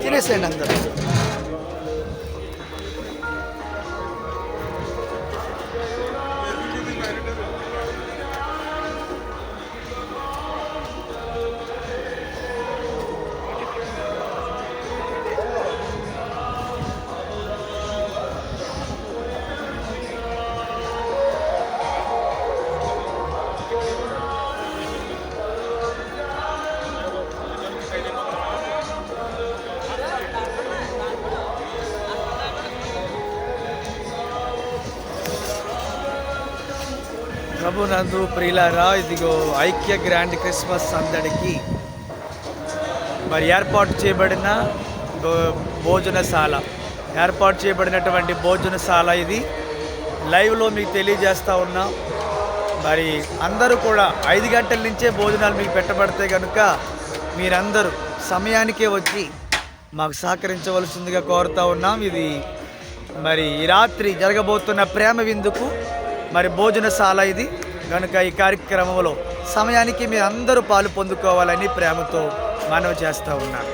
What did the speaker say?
తినేసేయండి అందరూ. ప్రభునందు ప్రియులారా, ఇదిగో ఐక్య గ్రాండ్ క్రిస్మస్ సందడికి మరి ఏర్పాటు చేయబడిన భోజనశాల, ఏర్పాటు చేయబడినటువంటి భోజనశాల ఇది లైవ్లో మీకు తెలియజేస్తూ ఉన్నా. మరి అందరూ కూడా 5 గంటల నుంచే భోజనాలు మీకు పెట్టబడితే కనుక మీరందరూ సమయానికే వచ్చి మాకు సహకరించవలసిందిగా కోరుతూ ఉన్నాం. ఇది మరి ఈ రాత్రి జరగబోతున్న ప్రేమ విందుకు మరి భోజనశాల ఇది కనుక ఈ కార్యక్రమంలో సమయానికి మీరు అందరూ పాలు పొందుకోవాలని ప్రేమతో మనవి చేస్తూ ఉన్నాను.